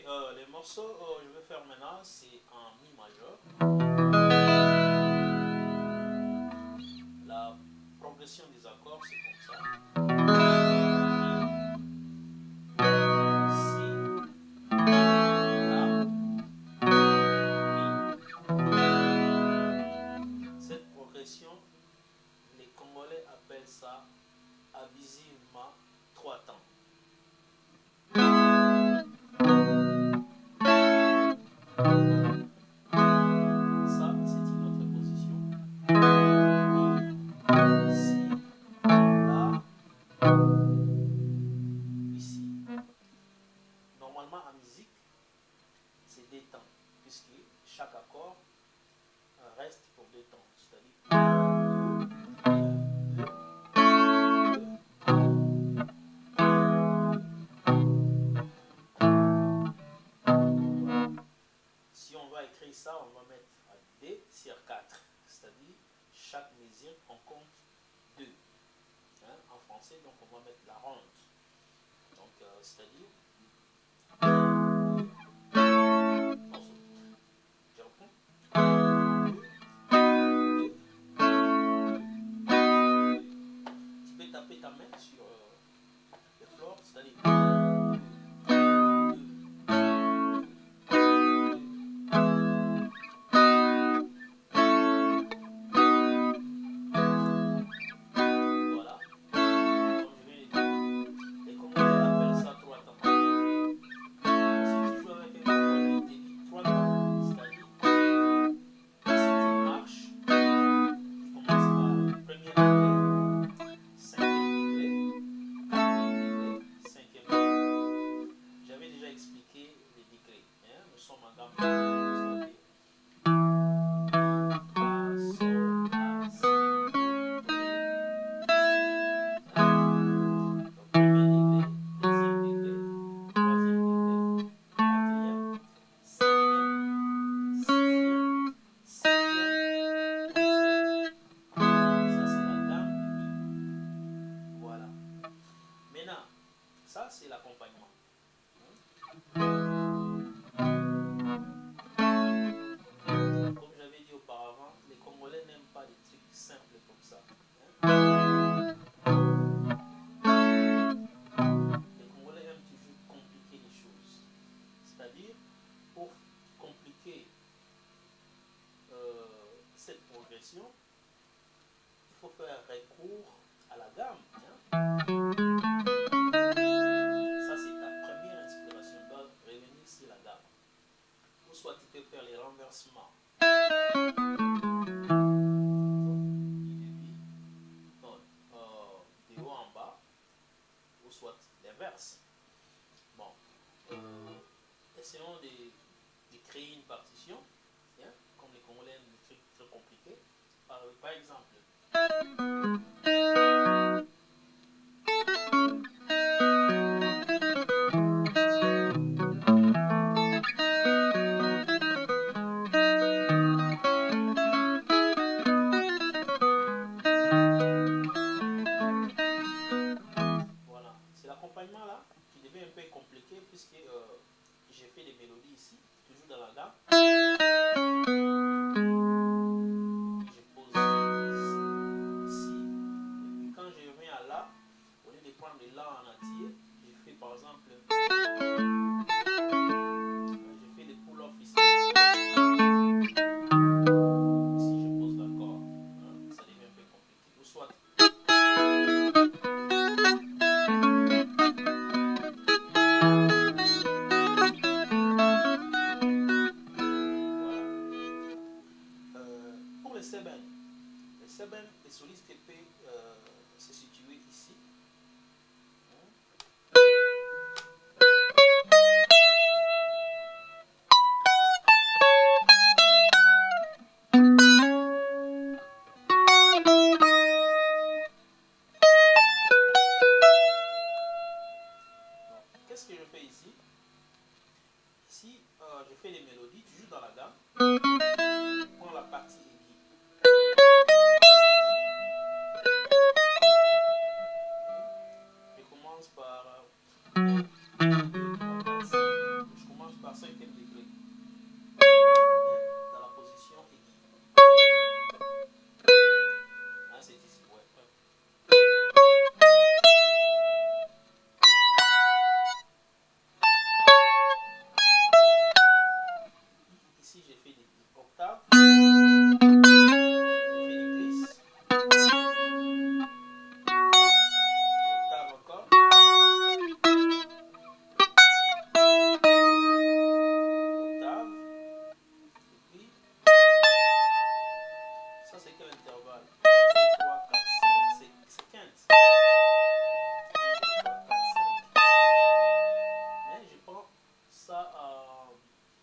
les morceaux que je vais faire maintenant, c'est en Mi majeur. La progression des accords, c'est comme ça. Si, La, Mi. Cette progression, les Congolais appellent ça abusivement 3 temps. Ça, c'est une autre position. Ici, là, ici. Normalement, en musique, c'est 2 temps, puisque chaque accord reste pour 2 temps. C'est-à-dire si on va écrire ça, on va mettre D sur 4. C'est-à-dire chaque mesure, on compte 2. Hein, en français, donc on va mettre la ronde. Donc, c'est-à-dire je reprends. Tu peux taper ta main sur le floor, c'est-à-dire voilà. Comme je viens de dire, les Congolais appellent ça 3 temps. Si tu joues avec un Congolais, il te dit 3 temps. C'est-à-dire, c'est une marche. Tu commences par le premier degré, 5e degré, 4e degré, 5e degré. J'avais déjà expliqué les degrés. Hein? Nous sommes en gamme. C'est-à-dire La, Sol, La, Si, Do, Ré. Donc, premier degré, deuxième degré, troisième degré, quatrième, cinquième, sixième, septième, huitième. Ça, c'est la gamme du Mi. Voilà. Maintenant, ça, c'est l'accompagnement. Comme j'avais dit auparavant, les Congolais n'aiment pas des trucs simples comme ça. Les Congolais aiment toujours compliquer les choses. C'est-à-dire, pour compliquer cette progression, il faut faire recours à la gamme. Ça, c'est ta première inspiration. Tu dois revenir sur la gamme. Ou soit tu peux faire les renversements. De haut en bas, ou soit l'inverse. Bon, essayons de créer une partition, hein, comme les Congolais aiment des trucs très compliqués. Par exemple, voilà, c'est l'accompagnement là qui devient un peu compliqué puisque j'ai fait des mélodies ici, toujours dans la gamme. Je pose ici, et puis quand je reviens à La, au lieu de prendre le La en entier, je fais par exemple, je fais des pull-off ici. Si je pose l'accord, hein, ça devient un peu compliqué. Ou soit pour les seben, les solistes peuvent se situer ici. Qu'est-ce que je fais ici? Ici, je fais les mélodies toujours dans la gamme. Je prends la partie aiguë. Je commence par cinquième degré. Dans la position aiguë. Ah, c'est ici, ouais. Ici, j'ai fait des octaves. J'ai fait des glisses. Octave encore. Octave. Et puis, ça c'est quel intervalle? 1, 2, 3, 4, 5. C'est quinte. 1, 2, 3, 4, 5. Mais je prends ça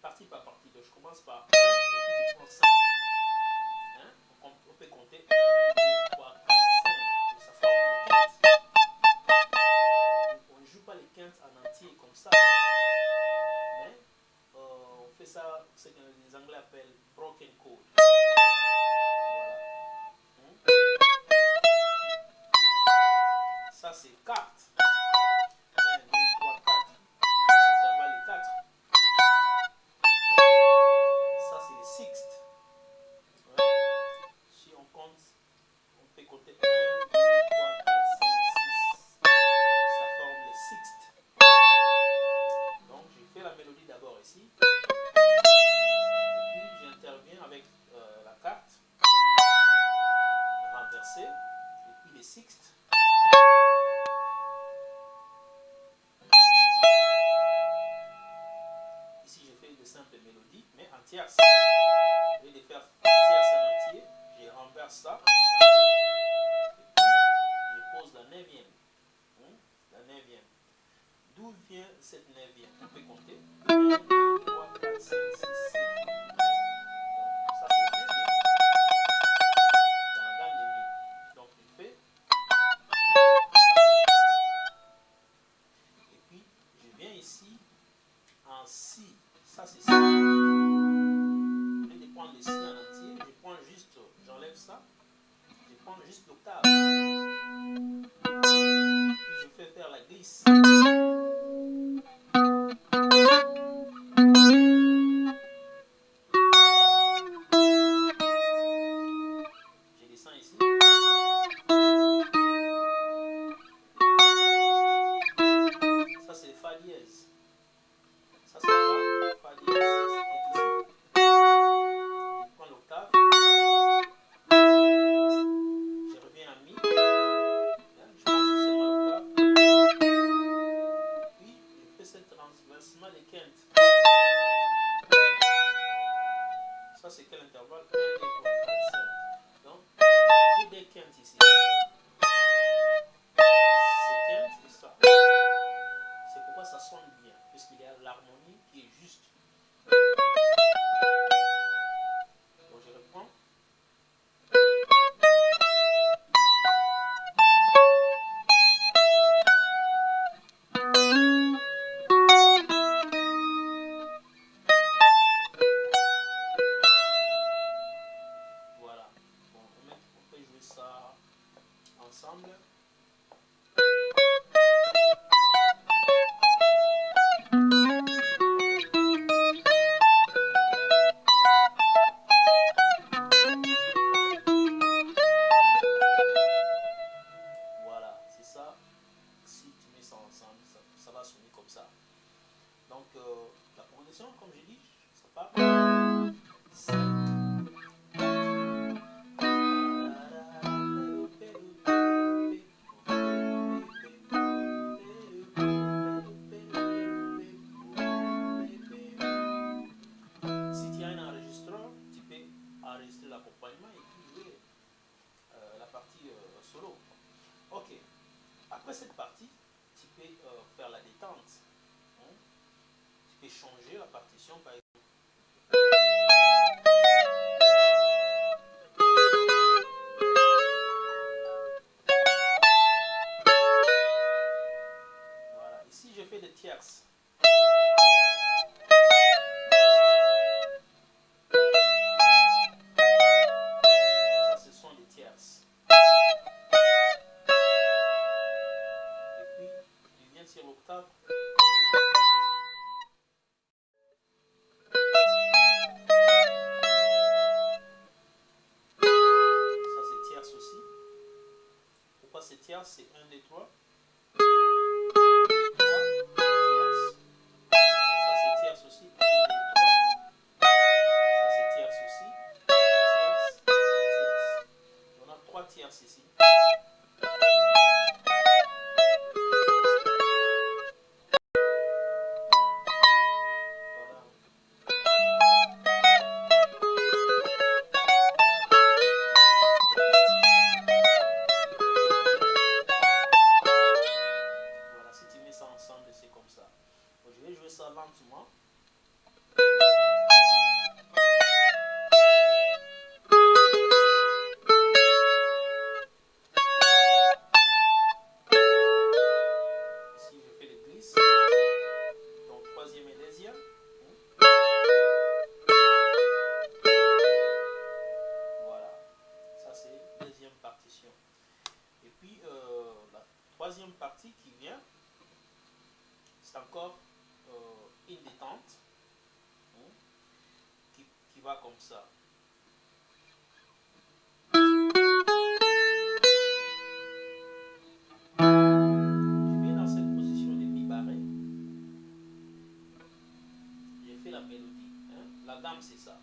partie par partie. Donc je commence par 1 et puis je prends 5. Hein? On peut compter 1, 2, 3, 4, 5. Et ça forme les quintes. On ne joue pas les quintes en entier comme ça. Mais on fait ça, ce que les Anglais appellent broken chord. Voilà. Ça c'est 4. 1, 2, 3, 4. Intervalle de 4. Ça c'est les sixtes. Ouais. Si on compte, on peut compter 1, 2, 3, 4, 5, 6. Ça forme les sixtes. Donc je fais la mélodie d'abord ici. Et puis j'interviens avec la carte renversée. Et puis les sixtes. Ici je fais de simples mélodies, mais en tierces. Au lieu de faire tierces en entier, je renverse ça. Et puis je pose la neuvième. La neuvième. D'où vient cette neuvième? On peut compter 1, 2, 3, 4, 5, 6, 7, 8, 9. Ça c'est la neuvième. Dans la gamme des mi. Donc je fais. Et puis je viens ici en si. Ça c'est si. Au lieu de prendre le si en entier, je prends juste, j'enlève ça. Je prends juste l'octave. Puis je fais faire la glisse. Je descends ici. Ça c'est le fa dièse. Ça c'est fa dièse. C'est ici. Je prends l'octave. Je reviens à mi. Je pense seulement l'octave. Puis je fais ce transversement des quintes. Ça c'est quel intervalle? 1, 2, 3, 4, 5. Donc j'ai des quintes ici. C'est quintes et ça. C'est pourquoi ça sonne bien, puisqu'il y a l'harmonie qui est juste. Donc je reprends. Voilà. Bon, on peut jouer ça ensemble. Voilà, c'est ça. Si tu mets ça ensemble, ça va sonner comme ça. Donc la progression, comme j'ai dit, ça part. 5. Si tu as un enregistreur, tu peux enregistrer l'accompagnement et puis jouer la partie solo. Ok. Après cette partie, tu peux faire la détente. Tu peux changer la partition par exemple. Voilà. Ici, je fais des tierces. Ça, ce sont des tierces. Et puis, je viens sur l'octave. doucement. Ici, je fais les glisses. Donc, troisième et deuxième. Voilà. Ça, c'est deuxième partition. Et puis, la troisième partie qui vient, c'est encore une détente qui va comme ça. Je viens dans cette position de mi barré. J'ai fait la mélodie. La gamme, c'est ça.